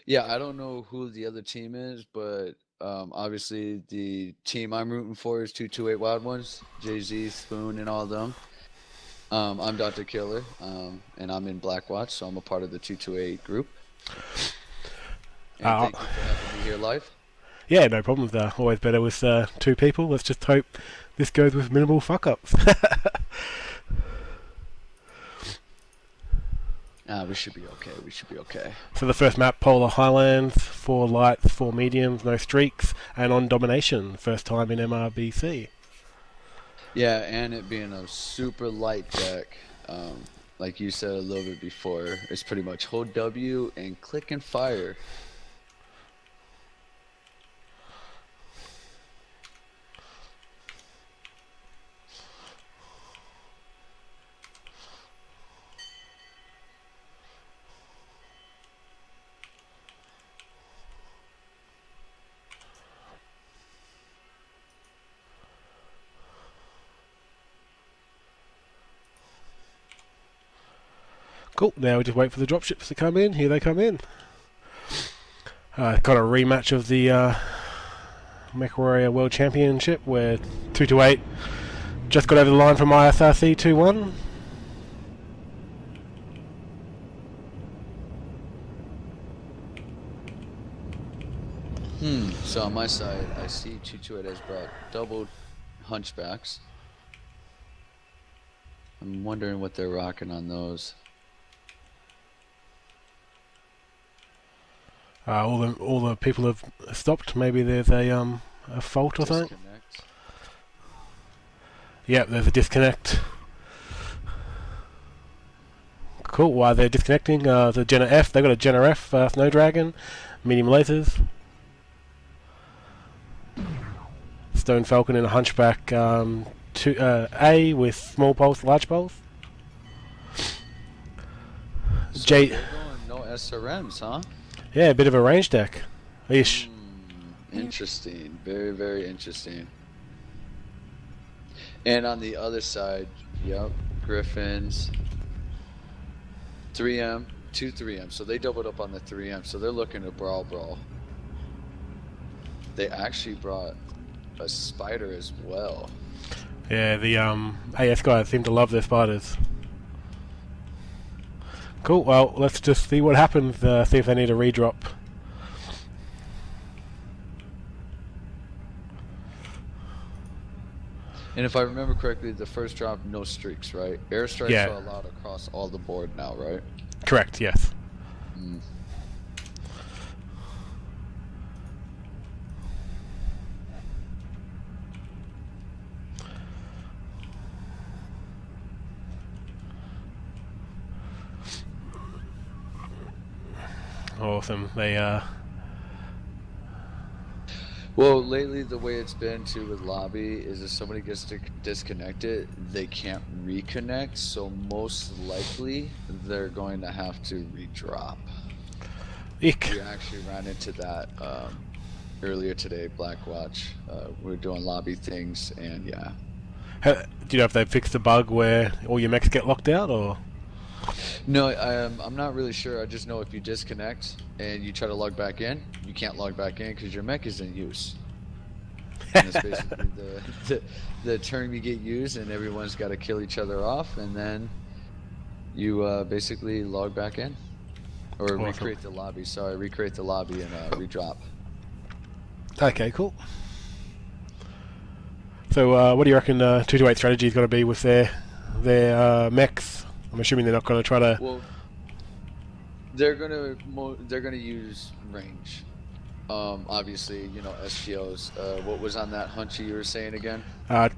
Yeah, I don't know who the other team is, but obviously the team I'm rooting for is 228 Wild Ones, Jay-Z, Spoon, and all of them. I'm Dr. Killer, and I'm in Blackwatch, so I'm a part of the 228 group. And Uh, thank you for having me here live. yeah, no problems there. Always better with two people. Let's just hope this goes with minimal fuck-ups. We should be okay. We should be okay. So the first map, Polar Highlands, 4 lights, 4 mediums, no streaks, and on domination, first time in MRBC. Yeah, and it being a super light deck, like you said a little bit before, it's pretty much hold W and click and fire. Cool, now we just wait for the dropships to come in. Here they come in. Got a rematch of the MechWarrior World Championship where 228 just got over the line from ASRC 2-1. So on my side, I see 228 has brought double hunchbacks. I'm wondering what they're rocking on those. All the people have stopped. Maybe there's a fault or something. Disconnect. Yep, there's a disconnect. Cool. While they're disconnecting, the Jenna F. They've got a Jenna F. Snow Dragon, medium lasers. Stone Falcon and a Hunchback A with small pulse, large pulse. So J. they're going no SRMs, huh? Yeah, a bit of a range deck. Ish. Interesting. Very, very interesting. And on the other side, yep, Griffins. 3M, 2 3M. So they doubled up on the 3M. So they're looking to brawl. They actually brought a spider as well. Yeah, the AS guys seem to love their spiders. Cool, well, let's just see what happens, see if they need a redrop. And if I remember correctly, the first drop, no streaks, right? Airstrikes Yeah. are allowed across all the board now, right? Correct, yes. Awesome. They Well, lately the way it's been too with lobby is if somebody gets disconnected, they can't reconnect. So most likely they're going to have to redrop. Eek. We actually ran into that earlier today, Blackwatch. We were doing lobby things, and yeah. Do you know if they fixed the bug where all your mechs get locked out, or? No, I'm not really sure. I just know if you disconnect and you try to log back in, you can't log back in because your mech is in use. And it's basically the term you get used, and everyone's got to kill each other off, and then you basically log back in. Or Awesome. recreate the lobby, sorry, recreate the lobby and redrop. Okay, cool. So, what do you reckon 228 strategy is going to be with their mechs? I'm assuming they're not going to try to. Well, they're gonna use range. Obviously, you know, SPOs. What was on that hunchy you were saying again?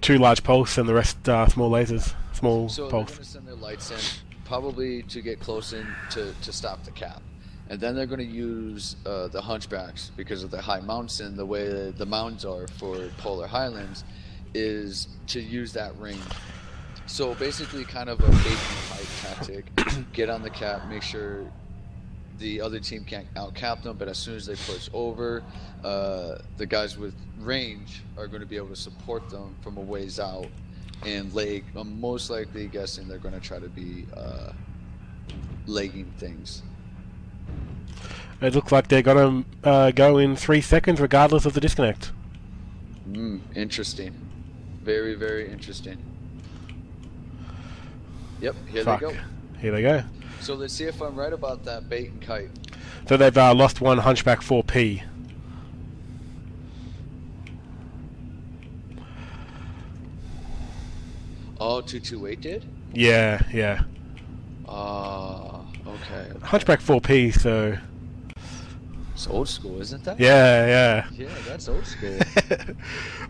2 large pulse and the rest small lasers, small So pulse. they're gonna send their lights in, probably to get close in to stop the cap, and then they're gonna use the hunchbacks because of the high mounts and the way the mounds are for Polar Highlands, is to use that range. So basically kind of a bait and fight tactic. Get on the cap, make sure the other team can't out-cap them, but as soon as they push over, the guys with range are going to be able to support them from a ways out. And I'm most likely guessing they're going to try to be legging things. It looks like they're going to go in 3 seconds regardless of the disconnect. Interesting. Very, very interesting. Yep, here Fuck. they go. Here they go. So let's see if I'm right about that bait and kite. So they've lost one Hunchback 4P. Oh, 228 did? Yeah, yeah. Okay. Hunchback 4P, so... It's old school, isn't that? Yeah, yeah. Yeah, that's old school.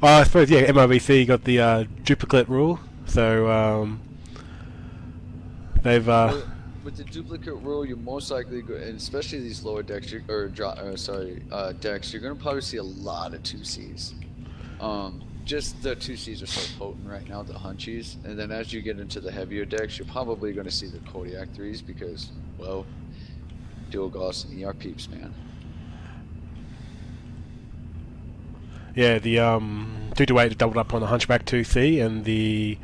I suppose, yeah, MRBC got the duplicate rule, so they've... With the duplicate rule, you're most likely, and especially these lower decks, decks, you're going to probably see a lot of 2Cs. Just the 2Cs are so potent right now, the hunchies, and then as you get into the heavier decks, you're probably going to see the Kodiak 3s because, well, dual Gauss and ER peeps, man. Yeah, the 228 doubled up on the Hunchback 2C, and the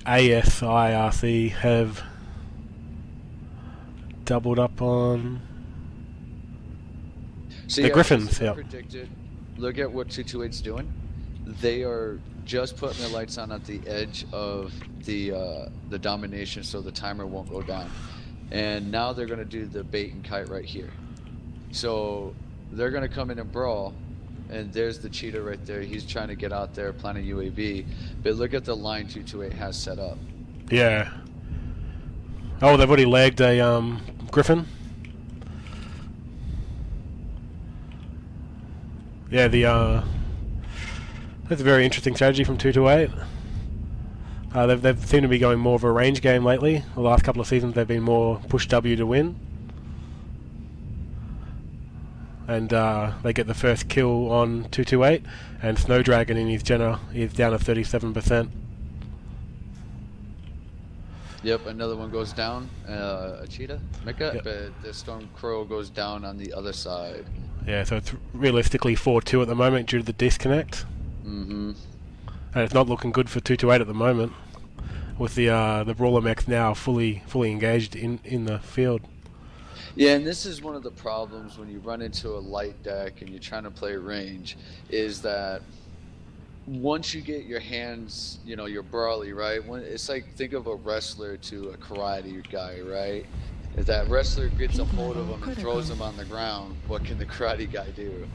ASRC have doubled up on the Griffins. Yeah. Predicted. Look at what 228's doing. They are just putting their lights on at the edge of the domination, so the timer won't go down. And now they're going to do the bait and kite right here. So they're going to come in and brawl. And there's the cheetah right there. He's trying to get out there, plan a UAV. But look at the line 228 has set up. Yeah. Oh, they've already lagged a Griffin. Yeah, that's a very interesting strategy from 228. They've seemed to be going more of a range game lately. The last couple of seasons they've been more push W to win. And they get the first kill on 228, and Snowdragon in his Jenna is down to 37%. Yep, another one goes down, a cheetah, Mecca, yep. But the Storm Crow goes down on the other side. Yeah, so it's realistically 4-2 at the moment due to the disconnect. Mm-hmm. And it's not looking good for 228 at the moment, with the Brawler mechs now fully engaged in the field. Yeah, and this is one of the problems when you run into a light deck and you're trying to play range, is that once you get your hands, you know, your brawly, right? It's like, think of a wrestler to a karate guy, right? If that wrestler gets a hold of him and throws him on the ground, what can the karate guy do?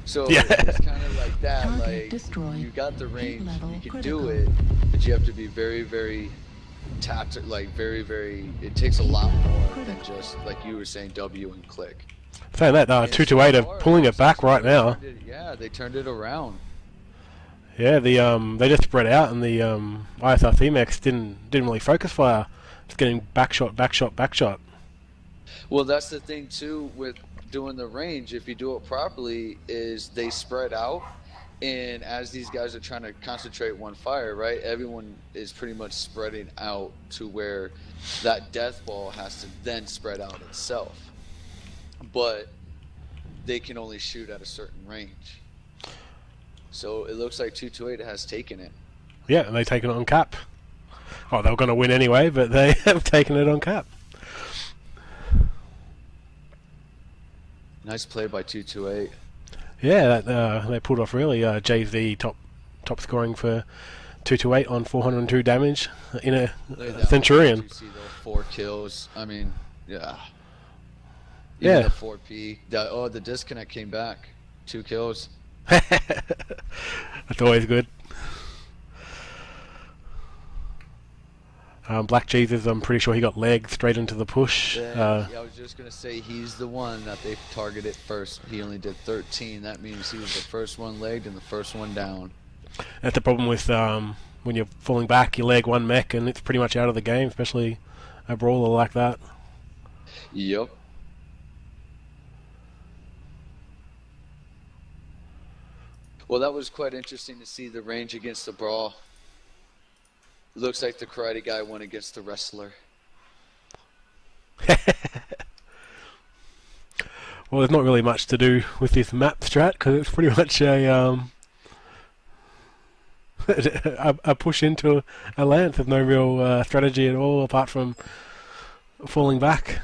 So yeah. It's kind of like that. Like, you got the range, you can do it, but you have to be very, very tactical. Like very. It takes a lot more than just, like you were saying, W and click. Saying that, 228 are pulling it back right now. They turned it around. Yeah, they just spread out, and the ISRC mechs didn't really focus fire. It's getting backshot. Well, that's the thing too with doing the range. If you do it properly, is they spread out, and as these guys are trying to concentrate one fire, right? Everyone is pretty much spreading out to where that death ball has to then spread out itself. But they can only shoot at a certain range. So it looks like 228 has taken it. Yeah, and they've taken it on cap. Oh, they were going to win anyway, but they have taken it on cap. Nice play by 228. Yeah, they pulled off really. Jay-Z top scoring for 228 on 402 damage in a Centurion. You see those 4 kills. I mean, yeah. Even the 4P. The disconnect came back. 2 kills. That's always good. Black Jesus, I'm pretty sure he got legged straight into the push. Yeah, I was just going to say he's the one that they targeted first. He only did 13. That means he was the first one legged and the first one down. That's the problem with when you're falling back, you leg one mech and it's pretty much out of the game, especially a brawler like that. Yep. Well, that was quite interesting to see the range against the brawl. Looks like the karate guy went against the wrestler. Well, there's not really much to do with this map strat because it's pretty much a push into a lance. There's no real strategy at all apart from falling back.